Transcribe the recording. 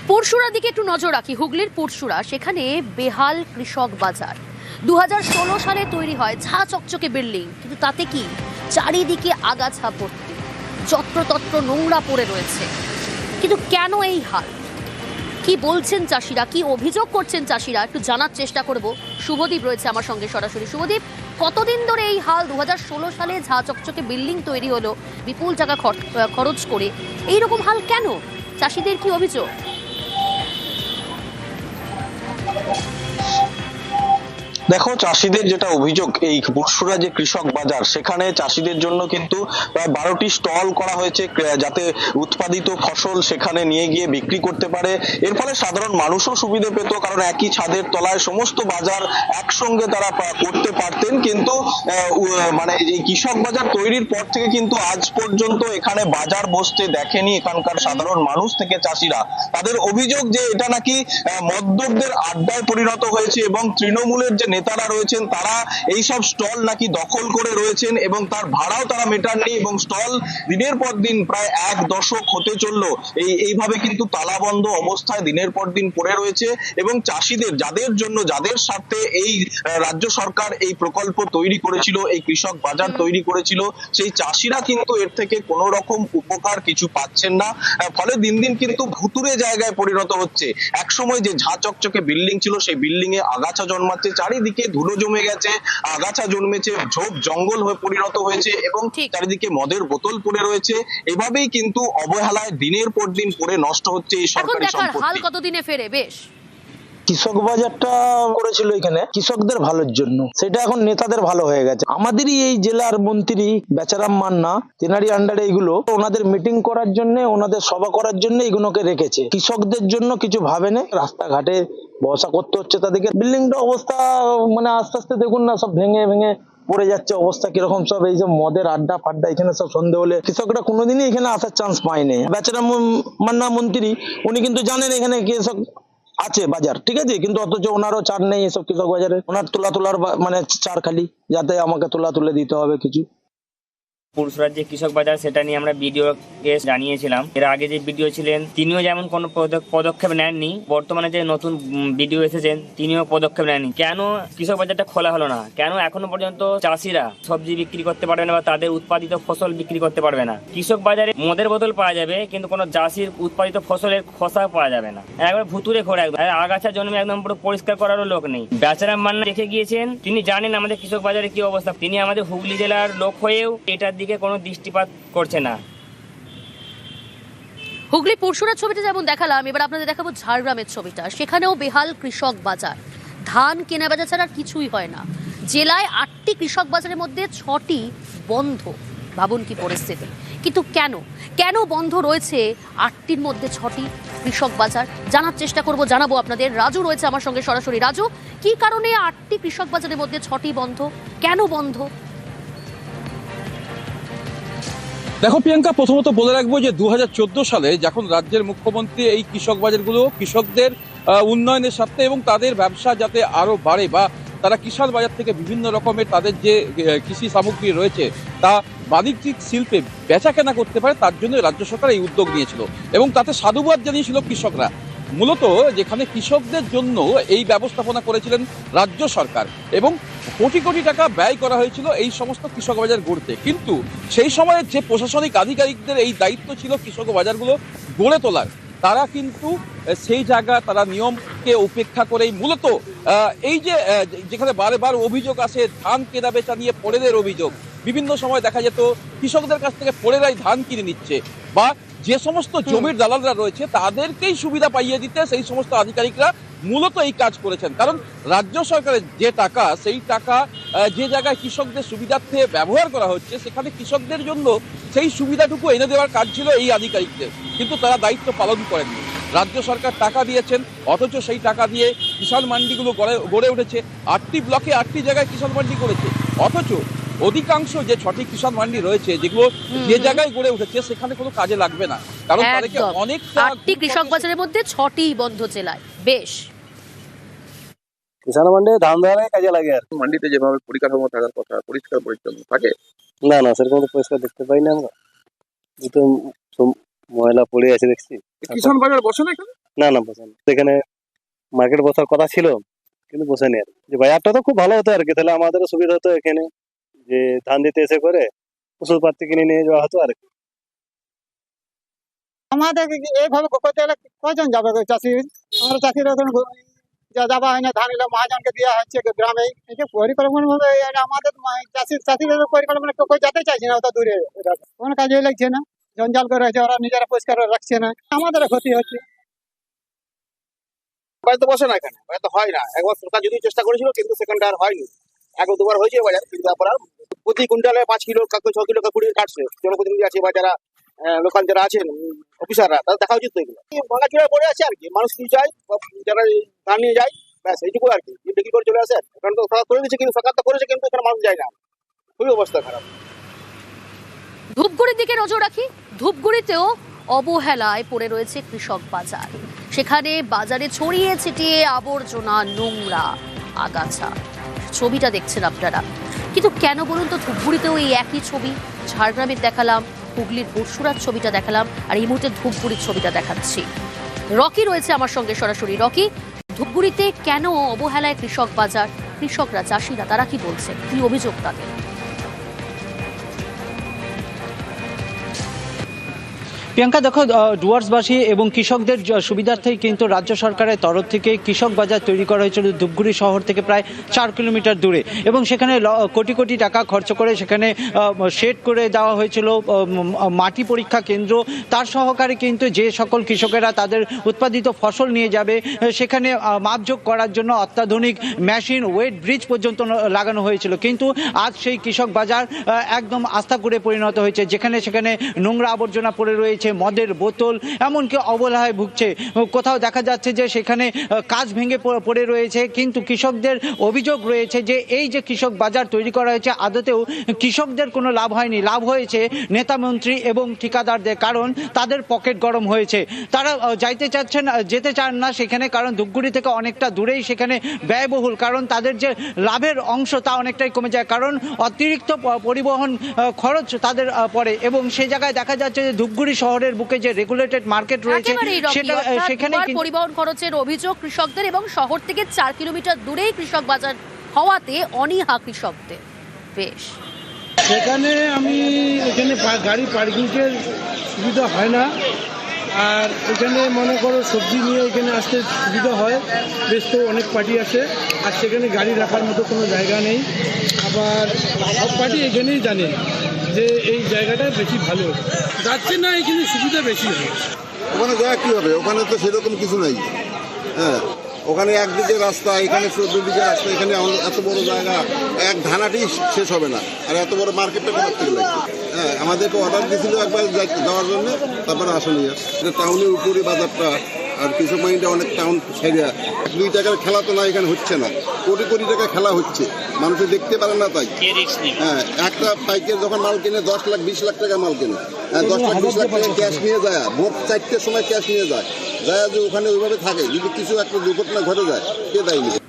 পরশুরার দিকে একটু নজর রাখি। হুগলির পরশুরা, সেখানে বেহাল কৃষক বাজার। 2016 সালে তৈরি হয় ঝা চকচকে বিল্ডিং, কিন্তু তাতে কি চারিদিকে আগাছা ভর্তি, যত্রতত্র নোংরা পড়ে রয়েছে। কিন্তু কেন এই হাল? কি বলছেন চাষিরা, কি অভিযোগ করছেন চাষিরা, একটু জানার চেষ্টা করব। শুভদীপ রয়েছে আমার সঙ্গে সরাসরি। শুভদীপ, কতদিন ধরে এই হাল? 2016 সালে ঝা চকচকে বিল্ডিং তৈরি হলো বিপুল টাকা খরচ করে, এইরকম হাল কেন? চাষিদের কি অভিযোগ? দেখো, চাষিদের যেটা অভিযোগ, এই পরশুরা যে কৃষক বাজার, সেখানে চাষিদের জন্য কিন্তু প্রায় 12টি স্টল করা হয়েছে, যাতে উৎপাদিত ফসল সেখানে নিয়ে গিয়ে বিক্রি করতে পারে। এর ফলে সাধারণ মানুষও সুবিধা পেত, কারণ একই ছাদের তলায় সমস্ত বাজার একসঙ্গে তারা করতে পারতেন। কিন্তু মানে এই কৃষক বাজার তৈরির পর থেকে কিন্তু আজ পর্যন্ত এখানে বাজার বসতে দেখেনি এখানকার সাধারণ মানুষ থেকে চাষিরা। তাদের অভিযোগ যে এটা নাকি মদ্যপদের আড্ডায় পরিণত হয়েছে, এবং তৃণমূলের যে নেতারা রয়েছেন তারা এইসব স্টল নাকি দখল করে রয়েছেন, এবং তার ভাড়াও তারা মেটাননি, এবং স্টল দিনের পর দিন প্রায় 1 দশক হতে চললো এইভাবে কিন্তু তালাবন্ধ অবস্থায় দিনের পর দিন পড়ে রয়েছে। এবং চাষিদের, যাদের জন্য, যাদের স্বার্থে এই রাজ্য সরকার এই প্রকল্প তৈরি করেছিল, এই কৃষক বাজার তৈরি করেছিল, সেই চাষিরা কিন্তু এর থেকে কোনো রকম উপকার কিছু পাচ্ছেন না। ফলে দিন দিন কিন্তু ভুতুড়ে জায়গায় পরিণত হচ্ছে। একসময় যে ঝা চকচকে বিল্ডিং ছিল, সেই বিল্ডিং এ আগাছা জন্মাচ্ছে, চারিদিকে ধুলো জমে গেছে, আগাছা জন্মেছে, ঝোপ জঙ্গল হয়ে পরিণত হয়েছে, এবং চারিদিকে মদের বোতল পড়ে রয়েছে। এভাবেই কিন্তু অবহেলায় দিনের পর দিন পড়ে নষ্ট হচ্ছে এই সরকারি সম্পত্তি। হাল কতদিনে ফেরে? বেশ, কৃষক বাজারটা করেছিল এখানে কৃষকদের ভালোর জন্য, সেটা এখন নেতাদের ভালো হয়ে গেছে। আমাদেরই এই জেলার মন্ত্রী বেচারাম মান্না, তেনারি আন্ডারে এগুলো ওনাদের মিটিং করার জন্য, ওনাদের সভা করার জন্য এগুলোকে রেখেছে। কৃষকদের জন্য কিছু ভাবেনি। রাস্তাঘাটে বসা করতে হচ্ছে তাদেরকে। বিল্ডিংটা অবস্থা মানে আস্তে আস্তে দেখুন না, সব ভেঙে ভেঙে পড়ে যাচ্ছে। অবস্থা কিরকম, সব এই যে মদের আড্ডা ফাড্ডা, এখানে সব সন্ধে হলে কৃষকরা কোনোদিনই এখানে আসার চান্স পায়নি। বেচারাম মান্না মন্ত্রী, উনি কিন্তু জানেন এখানে কৃষক আছে বাজার, ঠিক আছে, কিন্তু অথচ ওনারও চার নেই এসব কৃষক বাজারে। ওনার তোলার মানে চার খালি, যাতে আমাকে তুলে দিতে হবে কিছু। পরশুরার যে কৃষক বাজার, সেটা নিয়ে আমরা ভিডিওকে জানিয়েছিলাম। এর আগে যে ভিডিও ছিলেন তিনিও যেমন কোনো পদক্ষেপ নেননি, বর্তমানে যে নতুন ভিডিও এসেছেন তিনিও পদক্ষেপ নেননি। কেন কৃষক বাজারটা খোলা হলো না? কেন এখনো পর্যন্ত চাষিরা সবজি বিক্রি করতে পারবে না বা তাদের উৎপাদিত ফসল বিক্রি করতে পারবে না? কৃষক বাজারে মদের বোতল পাওয়া যাবে, কিন্তু কোনো চাষির উৎপাদিত ফসলের খোসা পাওয়া যাবে না। একবার ভুতুরে ঘোরা, একদম আগাছা জন্মে একদম পুরো পরিষ্কার করারও লোক নেই। বেচারাম মান্না রেখে গিয়েছেন, তিনি জানেন আমাদের কৃষক বাজারে কি অবস্থা। তিনি আমাদের হুগলি জেলার লোক হয়েও এটার দিকে কোনো দৃষ্টিপাত করছে না। হুগলি পরশুরার ছবিটা যেমন দেখালাম, এবার আপনাদের দেখাবো ঝাড়গ্রামের ছবিটা। সেখানেও বেহাল কৃষক বাজার। ধান কেনা বেচা ছাড়া আর কিছুই হয় না। জেলায় 8টি কৃষক বাজারের মধ্যে 6টি বন্ধ। ভাবুন কি পরিস্থিতি। কিন্তু কেন বন্ধ রয়েছে 8টির মধ্যে 6টি কৃষক বাজার? জানার চেষ্টা করব, জানাবো আপনাদের। রাজু রয়েছে আমার সঙ্গে সরাসরি। রাজু, কি কারণে 8টি কৃষক বাজারের মধ্যে 6টি বন্ধ? কেন বন্ধ? দেখো প্রিয়াঙ্কা, প্রথমত বলে রাখবো যে 2014 সালে যখন রাজ্যের মুখ্যমন্ত্রী এই কৃষক বাজারগুলো কৃষকদের উন্নয়নের স্বার্থে এবং তাদের ব্যবসা যাতে আরো বাড়ে, বা তারা কিষাণ বাজার থেকে বিভিন্ন রকমের তাদের যে কৃষি সামগ্রী রয়েছে তা বাণিজ্যিক শিল্পে বেচা কেনা করতে পারে, তার জন্য রাজ্য সরকার এই উদ্যোগ নিয়েছিল এবং তাতে সাধুবাদ জানিয়েছিল কৃষকরা। মূলত যেখানে কৃষকদের জন্য এই ব্যবস্থাপনা করেছিলেন রাজ্য সরকার, এবং কোটি কোটি টাকা ব্যয় করা হয়েছিল এই সমস্ত কৃষক বাজার গড়তে। কিন্তু সেই সময়ের যে প্রশাসনিক আধিকারিকদের এই দায়িত্ব ছিল কৃষক বাজারগুলো গড়ে তোলার, তারা কিন্তু সেই জায়গা, তারা নিয়মকে উপেক্ষা করেই মূলত এই যে যেখানে বারে অভিযোগ আসে ধান কেনা বেচা নিয়ে পড়েদের অভিযোগ, বিভিন্ন সময় দেখা যেত কৃষকদের কাছ থেকে পড়েরাই ধান কিনে নিচ্ছে, বা যে সমস্ত জমির দালালরা রয়েছে তাদেরকেই সুবিধা পাইয়ে দিতে সেই সমস্ত আধিকারিকরা মূলত এই কাজ করেছেন। কারণ রাজ্য সরকারের যে টাকা, সেই টাকা যে জায়গায় কৃষকদের সুবিধার্থে ব্যবহার করা হচ্ছে, সেখানে কৃষকদের জন্য সেই সুবিধাটুকু এনে দেওয়ার কাজ ছিল এই আধিকারিকদের, কিন্তু তারা দায়িত্ব পালন করেননি। রাজ্য সরকার টাকা দিয়েছেন, অথচ সেই টাকা দিয়ে কিষাণ মান্ডিগুলো গড়ে উঠেছে। 8টি ব্লকে 8টি জায়গায় কিষাণ মান্ডি করেছে, অথচ অধিকাংশ যে 6টি কিষাণ মান্ডি রয়েছে যেগুলো যে জায়গায় গড়ে উঠেছে সেখানে কোনো কাজে লাগবে না, কারণ তাদেরকে অনেকটা। 8টি কৃষক বাজারের মধ্যে 6টি বন্ধ জেলায়। বেশ, কিষাণ মান্ডি ধান দেওয়ার কাজে লাগে। আর মান্ডিতে যেভাবে পরিকাঠামো থাকার কথা, পরিষ্কার পরিচ্ছন্ন থাকে না সেরকম তো পরিষ্কার দেখতে পাই না আমরা। তো ময়লা পড়ে আছে দেখছি। কিষাণ বাজার বসে না এখানে? না না বসেনি, এখানে মার্কেট বসার কথা ছিল কিন্তু বসেনি আর কি। যে বাজারটা তো খুব ভালো হতো আর কি, তাহলে আমাদেরও সুবিধা হতো এখানে, যে ধান দিতে এসে করে ওষুধপাতি কিনে নিয়ে যাওয়া হতো আর কি। আমাদের এইভাবে করতে গেলে কয়জন যাবে চাষি? আমরা চাষিরা যা যাওয়া হয় না, ধান এলে মহাজনকে দেওয়া হচ্ছে গ্রামে। এই যে পরিকল্পনা ভাবে আমাদের চাষিদের পরিকল্পনা কেউ যেতে চাইছে না, অত দূরে কোনো কাজে লাগছে না, জঞ্জাল করে রয়েছে, ওরা নিজেরা পরিষ্কার রাখছে না, আমাদের ক্ষতি হচ্ছে। বাজার তো বসে না এখানে, বাজার তো হয় না। একবার সরকার যদি চেষ্টা করেছিল কিন্তু সেখানটা আর হয়নি। এক দুবার হয়েছে বাজার, কিন্তু তারপর আর প্রতি কুইন্টালে 5 কিলো কাকু 6 কিলো কাকুড়ি কাটছে। জনপ্রতিনিধি আছে বা যারা লোকাল যারা আছেন অফিসাররা, তাদের দেখা উচিত তো এগুলো। ভাঙাচোরা পড়ে আছে আর কি, মানুষ নিয়ে যায় বা যারা ধান নিয়ে যায়, ব্যাস এইটুকু আর কি, বিক্রি করে চলে আসে। এখন তো সরকার করে দিচ্ছে, কিন্তু সরকার তো করেছে কিন্তু এখানে মানুষ যায় না, খুবই অবস্থা খারাপ। ধূপগুড়ির দিকে নজর রাখি। ধূপগুড়িতেও অবহেলায় পড়ে রয়েছে কৃষক বাজার। সেখানে বাজারে ছড়িয়ে ছিটিয়ে আবর্জনা, নোংরা, আগাছা। ছবিটা দেখছেন আপনারা, কিন্তু কেন বলুন তো ধূপগুড়িতেও এই একই ছবি? ঝাড়গ্রামের দেখালাম, হুগলির পরশুরার ছবিটা দেখালাম, আর এই মুহূর্তে ধূপগুড়ির ছবিটা দেখাচ্ছি। রকি রয়েছে আমার সঙ্গে সরাসরি। রকি, ধূপগুড়িতে কেন অবহেলায় কৃষক বাজার? কৃষকরা, চাষিরা, তারা কি বলছে, কি অভিযোগ তাদের? প্রিয়াঙ্কা, দেখো, ডুয়ার্সবাসী এবং কৃষকদের সুবিধার্থেই কিন্তু রাজ্য সরকারের তরফ থেকে কৃষক বাজার তৈরি করা হয়েছিল ধূপগুড়ি শহর থেকে প্রায় 4 কিলোমিটার দূরে, এবং সেখানে কোটি কোটি টাকা খরচ করে সেখানে শেড করে দেওয়া হয়েছিল, মাটি পরীক্ষা কেন্দ্র, তার সহকারে কিন্তু যে সকল কৃষকেরা তাদের উৎপাদিত ফসল নিয়ে যাবে সেখানে মাপযোগ করার জন্য অত্যাধুনিক মেশিন, ওয়েট ব্রিজ পর্যন্ত লাগানো হয়েছিল। কিন্তু আজ সেই কৃষক বাজার একদম আস্তাকুড়ে পরিণত হয়েছে, যেখানে সেখানে নোংরা আবর্জনা পড়ে রয়েছে, মদের বোতল, এমনকি অবহেলায় ভুগছে। কোথাও দেখা যাচ্ছে যে সেখানে কাঁচ ভেঙে পড়ে রয়েছে। কিন্তু কৃষকদের অভিযোগ রয়েছে যে এই যে কৃষক বাজার তৈরি করা হয়েছে, আদতেও কৃষকদের কোনো লাভ হয়নি, লাভ হয়েছে নেতা মন্ত্রী এবং ঠিকাদারদের, কারণ তাদের পকেট গরম হয়েছে। তারা যেতে চান না সেখানে, কারণ ধূপগুড়ি থেকে অনেকটা দূরেই, সেখানে ব্যয়বহুল, কারণ তাদের যে লাভের অংশ তা অনেকটাই কমে যায়, কারণ অতিরিক্ত পরিবহন খরচ তাদের পড়ে। এবং সেই জায়গায় দেখা যাচ্ছে যে ধূপগুড়ি শহরের বুকে যে রেগুলেটেড মার্কেট রয়েছে সেখানে পরিবহন খরচের অভিযোগ কৃষকদের, এবং শহর থেকে 4 কিলোমিটার দূরেই কৃষক বাজার হওয়াতে অনীহা কৃষকদের। বেশ, সেখানে এখানে গাড়ি পার্কিংয়ের সুবিধা হয় না, আর এখানে মনে করো সবজি নিয়ে এখানে আসতে সুবিধা হয়, বেশ তো অনেক পার্টি আসে, আর সেখানে গাড়ি রাখার মতো কোনো জায়গা নেই। আবার সব পার্টি এখানেই জানে যে এই জায়গাটা বেশি ভালো যাচ্ছে না, এখানে সুবিধা বেশি হয়। ওখানে জায়গা কী হবে, ওখানে তো সেরকম কিছু নেই। হ্যাঁ, ওখানে একদিকে রাস্তা, এখানে 14 দিকে রাস্তা, এখানে এত বড় জায়গা, এক ধানাটি শেষ হবে না, আর এত বড় মার্কেটটা কোথার থেকে লাগবে? হ্যাঁ, আমাদেরকে অর্ডার দিয়েছিল একবার যাওয়ার জন্য, তারপরে আসেনি। এটা টাউনের উপরে বাজারটা, আর কৃষক মাইন্ডে অনেক টাউন সাইডে 2 টাকার খেলা তো না, এখানে হচ্ছে না, কোটি কোটি টাকা খেলা হচ্ছে, মানুষে দেখতে পারে না। তাই হ্যাঁ, একটা পাইকের যখন মাল কিনে 10 লাখ 20 লাখ টাকা মাল কিনে, হ্যাঁ 10 লাখ 20 লাখ টাকা ক্যাশ নিয়ে যায়, ভোট 4টের সময় ক্যাশ নিয়ে যায়, যে ওখানে ওইভাবে থাকে। যদি কিছু একটা দুর্ঘটনা ঘটে যায়, কে দায়ী নেবে?